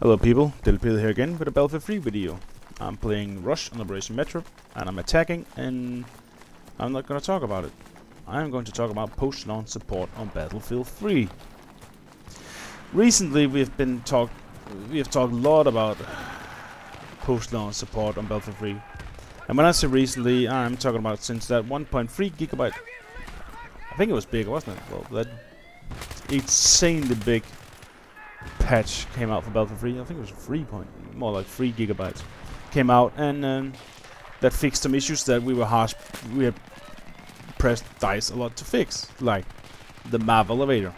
Hello people, Pede here again with a Battlefield 3 video. I'm playing Rush on Operation Metro and I'm attacking, and I'm not going to talk about it. I'm going to talk about post-launch support on Battlefield 3. Recently we have talked a lot about post-launch support on Battlefield 3. And when I say recently, I'm talking about since that 1.3 gigabyte, I think it was big, wasn't it? Well, that insanely big patch came out for Battlefield 3. I think it was more like 3 gigabytes came out, and that fixed some issues that we had pressed DICE a lot to fix, like the map elevator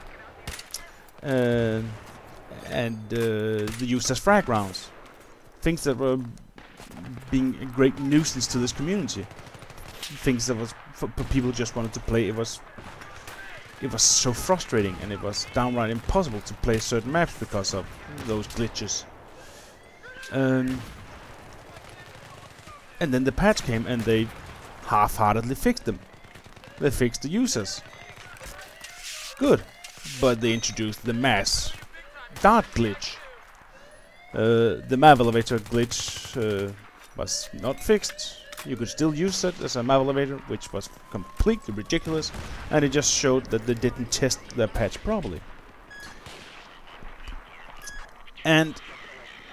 and the use as frag rounds, things that were being a great nuisance to this community, things that was for people who just wanted to play. It was so frustrating, and it was downright impossible to play certain maps because of those glitches. And then the patch came and they half-heartedly fixed them. They fixed the users. Good. But they introduced the mass dart glitch. The map elevator glitch was not fixed. You could still use it as a map elevator, which was completely ridiculous, and it just showed that they didn't test their patch properly. And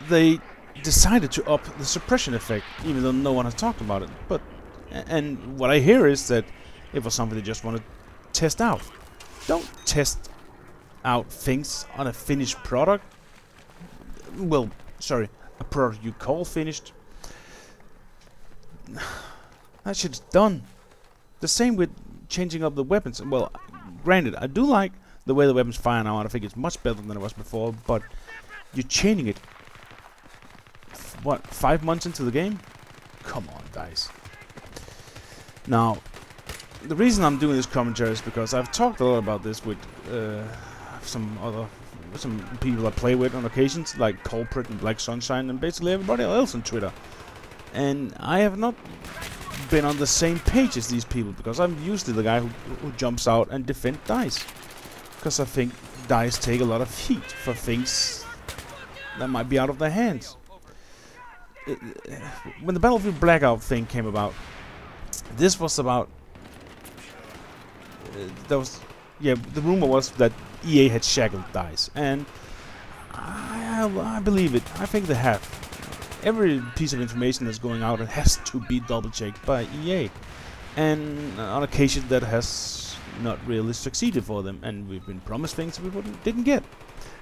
they decided to up the suppression effect, even though no one has talked about it. And what I hear is that it was something they just want to test out. Don't test out things on a finished product. Well, sorry, a product you call finished. That shit's done. The same with changing up the weapons. Well, granted, I do like the way the weapons fire now, and I think it's much better than it was before, but you're changing it what, 5 months into the game? Come on, guys. Now, the reason I'm doing this commentary is because I've talked a lot about this with some people I play with on occasions, like Culprit and Black Sunshine, and basically everybody else on Twitter. And I have not been on the same page as these people, because I'm usually the guy who jumps out and defends DICE, because I think DICE take a lot of heat for things that might be out of their hands. When the Battlefield Blackout thing came about, this was about the rumor was that EA had shackled DICE, and I believe it. I think they have. Every piece of information that's going out, it has to be double-checked by EA, and on occasion that has not really succeeded for them, and we've been promised things we didn't get.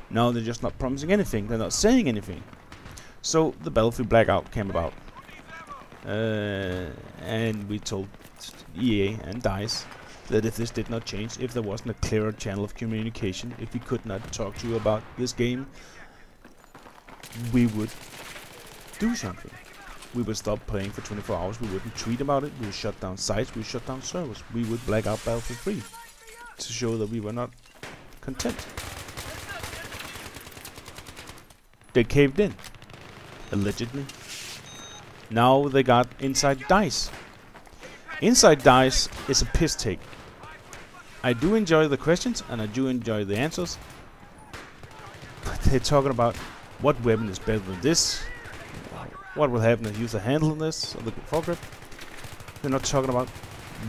Now they're just not promising anything, they're not saying anything. So the Battlefield Blackout came about, and we told EA and DICE that if this did not change, if there wasn't a clearer channel of communication, if we could not talk to you about this game, we would do something. We would stop playing for 24 hours, we wouldn't tweet about it, we would shut down sites, we would shut down servers, we would black out Battlefield 3 to show that we were not content. They caved in, allegedly. Now they got Inside DICE. Inside DICE is a piss take. I do enjoy the questions and I do enjoy the answers, but they're talking about what weapon is better than this, what will happen if you use a handle on this, or the foregrip. They're not talking about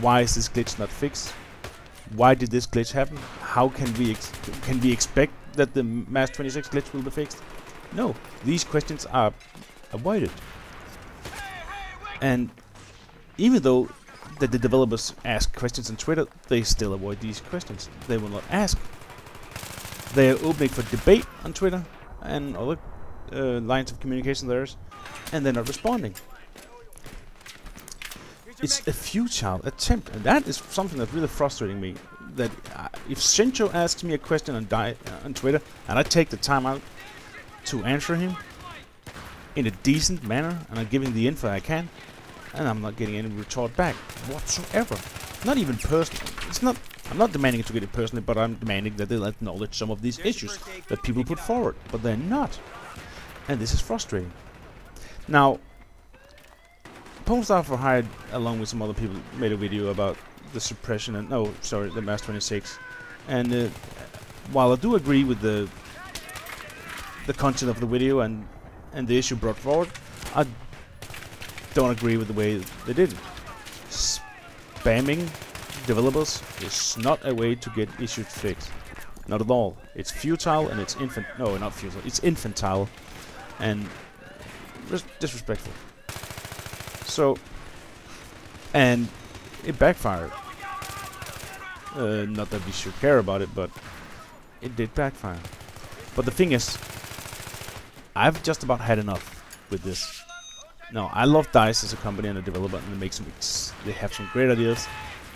why is this glitch not fixed, why did this glitch happen, how can we expect that the Mass 26 glitch will be fixed. No, these questions are avoided. And even though the developers ask questions on Twitter, they still avoid these questions. They will not ask. They are opening for debate on Twitter and other lines of communication there is, and they're not responding. It's a futile attempt, and that is something that's really frustrating me. That if Sencho asks me a question on Twitter, and I take the time out to answer him in a decent manner, and I'm giving the info I can, and I'm not getting any retort back whatsoever. Not even personal. It's not. I'm not demanding to get it personally, but I'm demanding that they'll acknowledge some of these issues that people put forward, but they're not. And this is frustrating. Now, Polestar for Hired, along with some other people, made a video about the suppression and the Mass 26. And while I do agree with the the content of the video and the issue brought forward, I don't agree with the way they did it. Spamming developers is not a way to get issues fixed. Not at all. It's futile and it's not futile. It's infantile and disrespectful. So, and it backfired. Not that we should care about it, but it did backfire. But the thing is, I've just about had enough with this. No, I love DICE as a company and a developer, and they have some great ideas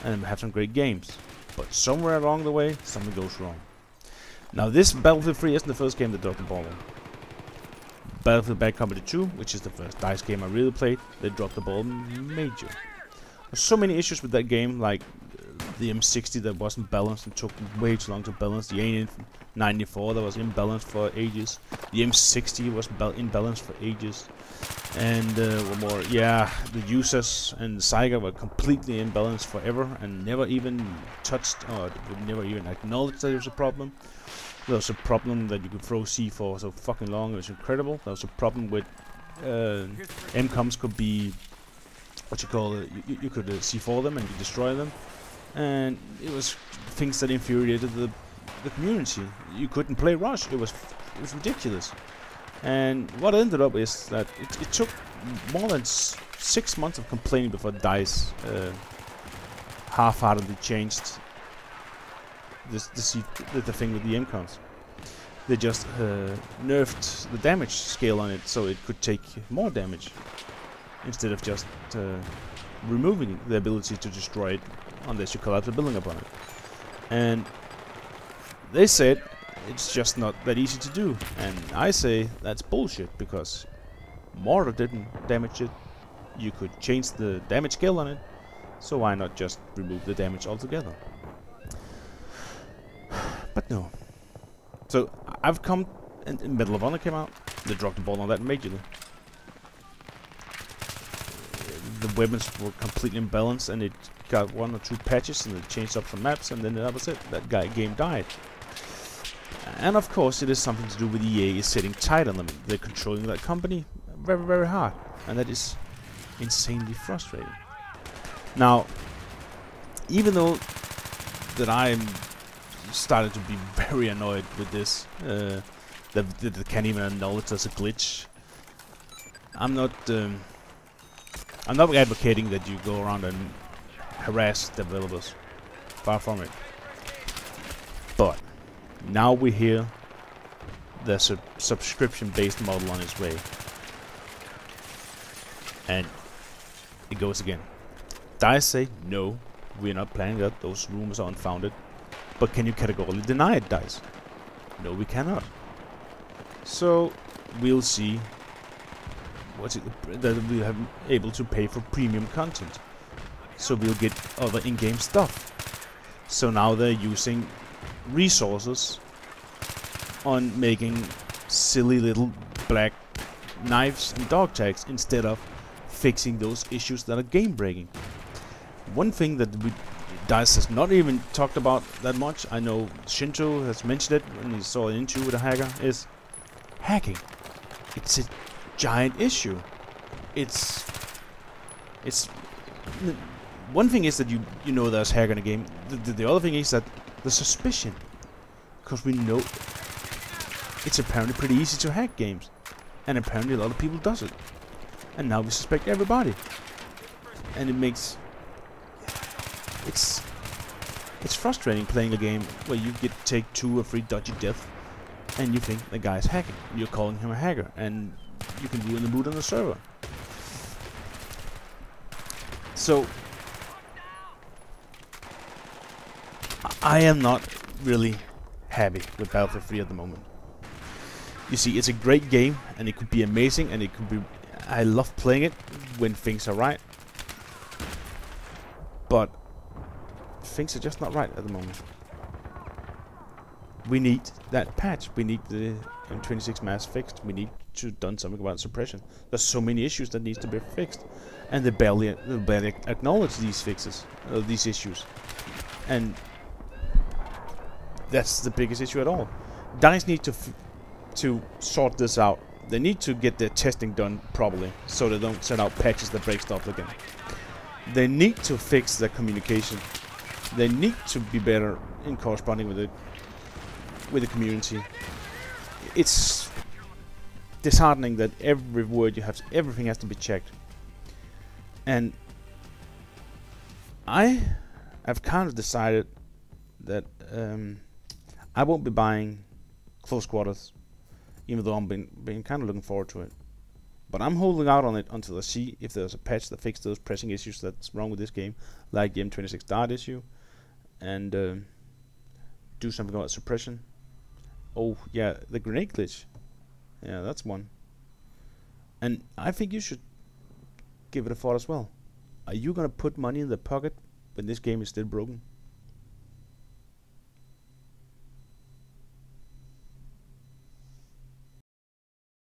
and have some great games. But somewhere along the way, something goes wrong. Now, this Battlefield 3 isn't the first game that dropped the ball on. Battlefield Bad Company 2, which is the first DICE game I really played, they dropped the ball major. There's so many issues with that game, like the M60 that wasn't balanced and took way too long to balance. The A94 that was imbalanced for ages. The M60 was imbalanced for ages. And one more, yeah, the users and the Saiga were completely imbalanced forever and never even touched or would never even acknowledge that there was a problem. There was a problem that you could throw C4 so fucking long, it was incredible. There was a problem with MCOMs could be what you call it, you could C4 them and you destroy them. And it was things that infuriated the community. You couldn't play Rush, it was ridiculous. And what ended up is that it took more than 6 months of complaining before DICE half-heartedly changed the thing with the MCOMs. They just nerfed the damage scale on it so it could take more damage instead of just removing the ability to destroy it unless you collapse a building upon it. And they said it's just not that easy to do, and I say that's bullshit, because mortar didn't damage it. You could change the damage scale on it, so why not just remove the damage altogether? But no. So I've come, and Medal of Honor came out, they dropped the ball on that majorly. The weapons were completely imbalanced, and it got 1 or 2 patches, and it changed up some maps, and then that was it. That game died. And of course, it is something to do with EA is sitting tight on them. They're controlling that company very, very hard, and that is insanely frustrating. Now, even though that I'm started to be very annoyed with this, that they can't even acknowledge as a glitch. I'm not advocating that you go around and harass developers. Far from it. But now we hear there's a subscription-based model on its way, and it goes again. DICE say no, we're not planning that. Those rumors are unfounded. But can you categorically deny it, DICE? No, we cannot. So we'll see that we'll have able to pay for premium content. So we'll get other in-game stuff. So now they're using resources on making silly little black knives and dog tags instead of fixing those issues that are game breaking. One thing that DICE has not even talked about that much, I know Shinto has mentioned it when he saw an interview with a hacker, is hacking. It's a giant issue. It's one thing is that you know there's hacker in a game. The other thing is that the suspicion, because we know it's apparently pretty easy to hack games, and apparently a lot of people does it, and now we suspect everybody, and it makes it's frustrating playing a game where you get to take 2 or 3 dodgy deaths, and you think the guy's hacking. You're calling him a hacker, and you can ruin the mood on the server. So I am not really happy with Battlefield 3 at the moment. You see, it's a great game, and it could be amazing, and it could be. I love playing it when things are right, but things are just not right at the moment. We need that patch. We need the M26 mask fixed. We need to done something about suppression. There's so many issues that needs to be fixed, and they barely acknowledge these fixes, these issues, and that's the biggest issue at all. DICE need to to sort this out. They need to get their testing done properly, so they don't send out patches that break stuff again. They need to fix their communication. They need to be better in corresponding with the community. It's disheartening that every word you have, everything has to be checked. And I have kind of decided that I won't be buying Close Quarters, even though I'm been kind of looking forward to it. But I'm holding out on it until I see if there's a patch that fixes those pressing issues that's wrong with this game, like the M26 dart issue, and do something about suppression. Oh yeah, the grenade glitch. Yeah, that's one. And I think you should give it a thought as well. Are you gonna put money in the pocket when this game is still broken?